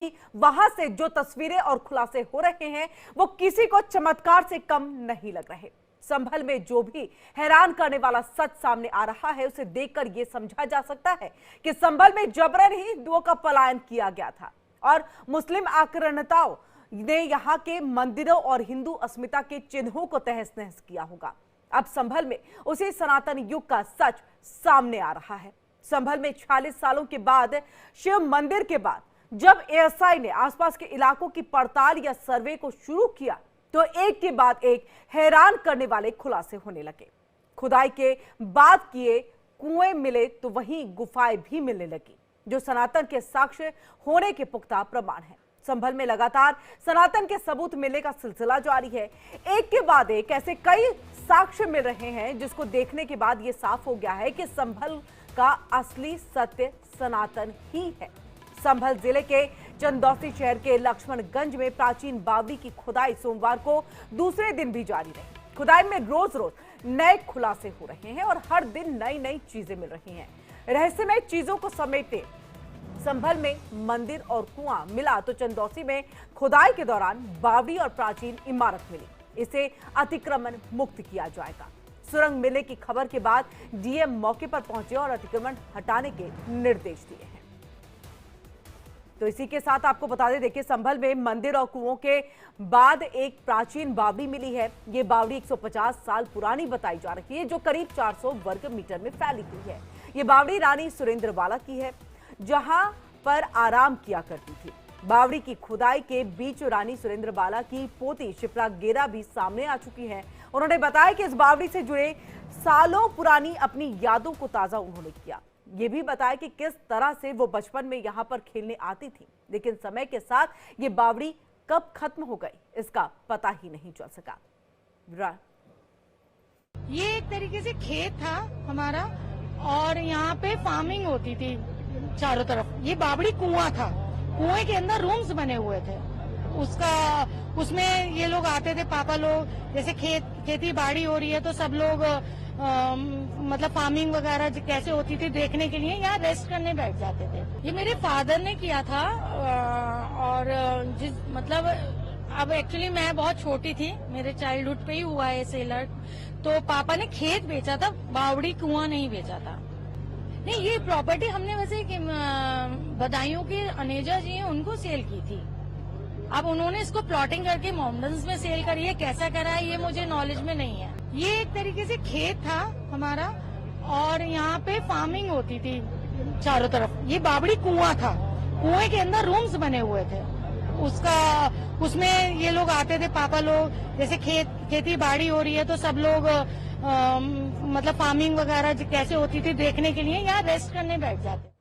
वहां से जो तस्वीरें और खुलासे हो रहे हैं वो किसी को चमत्कार से कम नहीं लग रहे। संभल में जो भी हैरान करने वाला सच सामने आ रहा है उसे देखकर यह समझा जा सकता है कि संभल में जबरन ही हिंदुओं का पलायन किया गया था और मुस्लिम आक्रामकताओं ने यहां के मंदिरों और हिंदू अस्मिता के चिन्हों को तहस नहस किया होगा। अब संभल में उसी सनातन युग का सच सामने आ रहा है। संभल में 46 सालों के बाद शिव मंदिर के बाद जब एएसआई ने आसपास के इलाकों की पड़ताल या सर्वे को शुरू किया तो एक के बाद एक हैरान करने वाले खुलासे होने लगे। खुदाई के बाद किए कुएं मिले तो वहीं गुफाएं भी मिलने लगी जो सनातन के साक्ष्य होने के पुख्ता प्रमाण है। संभल में लगातार सनातन के सबूत मिलने का सिलसिला जारी है। एक के बाद एक ऐसे कई साक्ष्य मिल रहे हैं जिसको देखने के बाद यह साफ हो गया है कि संभल का असली सत्य सनातन ही है। संभल जिले के चंदौसी शहर के लक्ष्मणगंज में प्राचीन बावड़ी की खुदाई सोमवार को दूसरे दिन भी जारी रही। खुदाई में रोज रोज नए खुलासे हो रहे हैं और हर दिन नई नई चीजें मिल रही हैं। रहस्यमय चीजों को समेटे संभल में मंदिर और कुआं मिला तो चंदौसी में खुदाई के दौरान बावड़ी और प्राचीन इमारत मिली। इसे अतिक्रमण मुक्त किया जाएगा। सुरंग मिलने की खबर के बाद डीएम मौके पर पहुंचे और अतिक्रमण हटाने के निर्देश दिए हैं। तो इसी के साथ आपको बता दें, देखिए संभल में मंदिर और कुओं के बाद एक प्राचीन बावड़ी मिली है। ये बावड़ी 150 साल पुरानी बताई जा रही है जो करीब 400 वर्ग मीटर में फैली हुई है। ये बावड़ी रानी सुरेंद्रबाला की है जहां पर आराम किया करती थी। बावड़ी की खुदाई के बीच रानी सुरेंद्रबाला की पोती शिप्रा गेरा भी सामने आ चुकी है। उन्होंने बताया कि इस बावड़ी से जुड़े सालों पुरानी अपनी यादों को ताजा उन्होंने किया। ये भी बताया कि किस तरह से वो बचपन में यहाँ पर खेलने आती थी, लेकिन समय के साथ ये बावड़ी कब खत्म हो गई इसका पता ही नहीं चल सका। ये एक तरीके से खेत था हमारा और यहाँ पे फार्मिंग होती थी चारों तरफ। ये बावड़ी कुआं था, कुएं के अंदर रूम्स बने हुए थे। उसमें ये लोग आते थे, पापा लोग, जैसे खेती बाड़ी हो रही है तो सब लोग मतलब फार्मिंग वगैरह कैसे होती थी देखने के लिए यहाँ रेस्ट करने बैठ जाते थे। ये मेरे फादर ने किया था और मतलब अब एक्चुअली मैं बहुत छोटी थी, मेरे चाइल्डहुड पे ही हुआ है सेलर। तो पापा ने खेत बेचा था, बावड़ी कुआं नहीं बेचा था। नहीं, ये प्रॉपर्टी हमने वैसे बदायूं के अनेजा जी हैं उनको सेल की थी। अब उन्होंने इसको प्लॉटिंग करके माउंटेन्स में सेल करी है, कैसा करा है ये मुझे नॉलेज में नहीं है। ये एक तरीके से खेत था हमारा और यहाँ पे फार्मिंग होती थी चारों तरफ। ये बावड़ी कुआं था, कुएं के अंदर रूम्स बने हुए थे। उसमें ये लोग आते थे, पापा लोग, जैसे खेती बाड़ी हो रही है तो सब लोग मतलब फार्मिंग वगैरह कैसे होती थी देखने के लिए यहाँ रेस्ट करने बैठ जाते।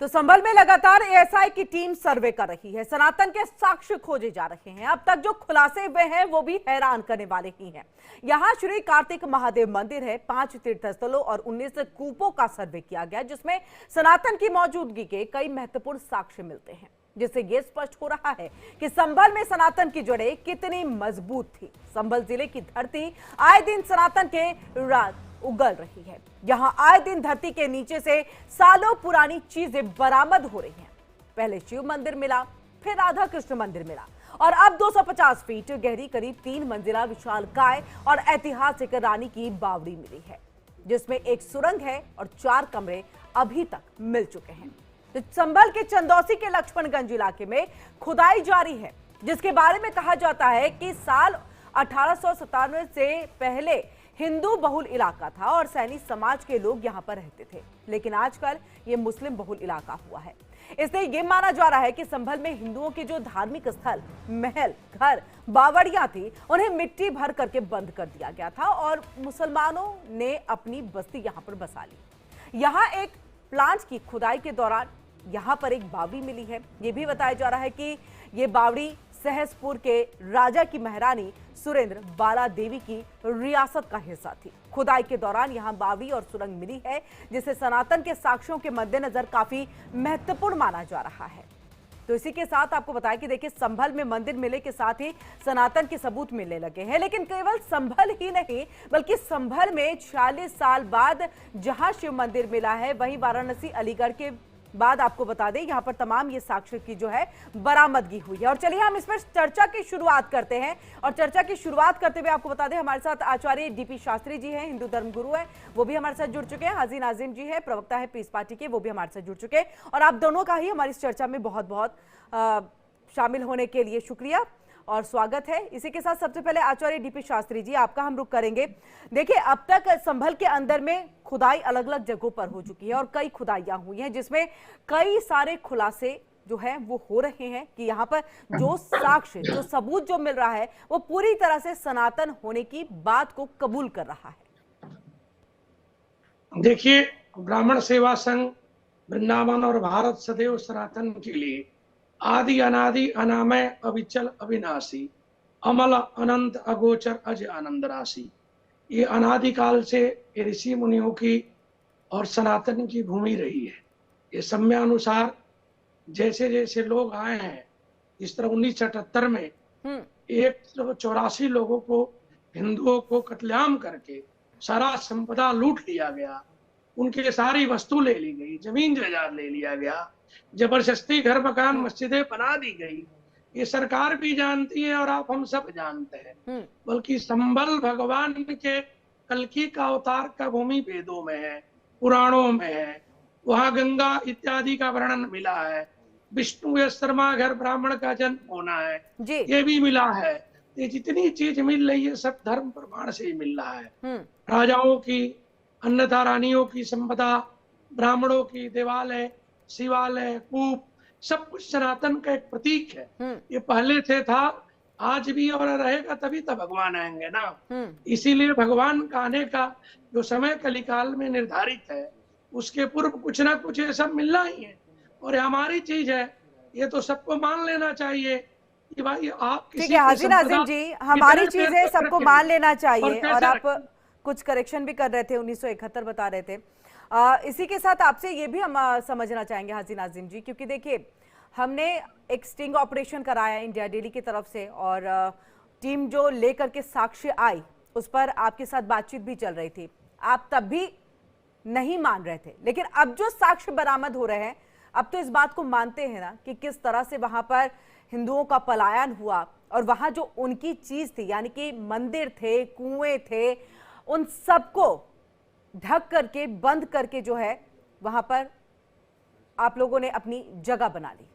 तो संभल में लगातार एएसआई की टीम सर्वे कर रही है। सनातन के साक्ष्य खोजे जा रहे हैं। अब तक जो खुलासे हुए हैं वो भी हैरान करने वाले ही हैं। यहाँ श्री कार्तिक महादेव मंदिर है, 5 तीर्थस्थलों और 19 कूपों का सर्वे किया गया जिसमें सनातन की मौजूदगी के कई महत्वपूर्ण साक्ष्य मिलते हैं, जिससे ये स्पष्ट हो रहा है कि संभल में सनातन की जड़ें कितनी मजबूत थी। संभल जिले की धरती आए दिन सनातन के राज उगल रही है। यहाँ आए दिन धरती के नीचे से सालों पुरानी चीजें बरामद हो रही हैं। पहले शिव मंदिर मिला, फिर राधा कृष्ण मंदिर मिला और अब 250 फीट गहरी करीब 3 मंजिला विशालकाय और ऐतिहासिक रानी की बावड़ी मिली है जिसमें एक सुरंग है और 4 कमरे अभी तक मिल चुके हैं। तो संभल के चंदौसी के लक्ष्मणगंज इलाके में खुदाई जारी है जिसके बारे में कहा जाता है कि साल 1897 से पहले हिंदू बहुल इलाका था और सैनी समाज के लोग यहां पर रहते थे, लेकिन आजकल ये मुस्लिम बहुल इलाका हुआ है। इसलिए ये माना जा रहा है कि संभल में हिंदुओं के जो धार्मिक स्थल, महल, घर, बावड़ियां थी उन्हें मिट्टी भर करके बंद कर दिया गया था और मुसलमानों ने अपनी बस्ती यहां पर बसा ली। यहां एक प्लांट की खुदाई के दौरान यहां पर एक बावड़ी मिली है। यह भी बताया जा रहा है कि ये बावड़ी सहसपुर के राजा की महारानी सुरेंद्र बाला देवी की रियासत का हिस्सा थी। खुदाई के दौरान यहां बावड़ी और सुरंग मिली है जिसे सनातन के साक्ष्यों के मद्देनजर काफी महत्वपूर्ण माना जा रहा है। तो इसी के साथ आपको बताया कि देखिए संभल में मंदिर मिले के साथ ही सनातन के सबूत मिलने लगे हैं, लेकिन केवल संभल ही नहीं बल्कि संभल में 46 साल बाद जहां शिव मंदिर मिला है वहीं वाराणसी, अलीगढ़ के बाद आपको बता दें यहाँ पर तमाम ये साक्ष्य की जो है बरामदगी हुई है। और चलिए हम इस पर चर्चा की शुरुआत करते हैं। और चर्चा की शुरुआत करते हुए आपको बता दें हमारे साथ आचार्य डीपी शास्त्री जी हैं, हिंदू धर्मगुरु हैं, वो भी हमारे साथ जुड़ चुके हैं। हाजी नाजिम जी है, प्रवक्ता है पीस पार्टी के, वो भी हमारे साथ जुड़ चुके हैं। और आप दोनों का ही हमारी इस चर्चा में बहुत बहुत शामिल होने के लिए शुक्रिया और स्वागत है। इसी के साथ सबसे पहले आचार्य डीपी शास्त्री जी, आपका हम रुख करेंगे। देखिए, अब तक संभल के अंदर में खुदाई अलग अलग जगहों पर हो चुकी है और कई खुदाइयां हुई हैं, जिसमें कई सारे खुलासे जो है वो हो रहे हैं कि यहाँ पर जो साक्ष्य, जो सबूत जो मिल रहा है वो पूरी तरह से सनातन होने की बात को कबूल कर रहा है। देखिए, ब्राह्मण सेवा संघ वृंदावन और भारत सदैव सनातन के लिए आदि अनादि अनामय अविचल अविनाशी अमल अनंत अगोचर अज आनंद राशि, ये अनादिकाल से ऋषि मुनियों की और सनातन की भूमि रही है। ये समयानुसार जैसे जैसे लोग आए हैं, इस तरह 1978 में 184 लोगों को, हिंदुओं को कत्लेआम करके सारा संपदा लूट लिया गया, उनकी सारी वस्तु ले ली गई, जमीन जायदाद ले लिया गया, जबरदस्ती घर मकान मस्जिदें बना दी गई। ये सरकार भी जानती है और आप हम सब जानते हैं। बल्कि संबल भगवान के कल्कि का अवतार का भूमि वेदों में है, पुराणों में है, वहां गंगा इत्यादि का वर्णन मिला है। विष्णु शर्मा घर ब्राह्मण का जन्म होना है, ये भी मिला है। ये जितनी चीज मिल रही है सब धर्म प्रमाण से ही मिल रहा है। राजाओं की, अन्यथा रानियों की संपदा, ब्राह्मणों की देवालय, शिवालय, कूप, सब कुछ सनातन का एक प्रतीक है। ये पहले से था, आज भी और रहेगा, तभी तो भगवान आएंगे ना। इसीलिए भगवान का आने का जो समय कलिकाल में निर्धारित है, उसके पूर्व कुछ ना कुछ ये सब मिलना ही है और ये हमारी चीज है। ये तो सबको मान लेना चाहिए कि भाई आप ठीक है हाजी नाजिम जी, हमारी चीज है, सबको मान लेना चाहिए। और आप कुछ करेक्शन भी कर रहे थे, 1971 बता रहे थे। इसी के साथ आपसे ये भी हम समझना चाहेंगे हाजी नाजिम जी, क्योंकि देखिए हमने एक स्टिंग ऑपरेशन कराया इंडिया डेली की तरफ से और टीम जो लेकर के साक्ष्य आई उस पर आपके साथ बातचीत भी चल रही थी। आप तब भी नहीं मान रहे थे, लेकिन अब जो साक्ष्य बरामद हो रहे हैं, अब तो इस बात को मानते हैं ना कि किस तरह से वहां पर हिंदुओं का पलायन हुआ और वहां जो उनकी चीज थी, यानी कि मंदिर थे, कुएं थे, उन सबको ढक करके, बंद करके जो है वहां पर आप लोगों ने अपनी जगह बना ली।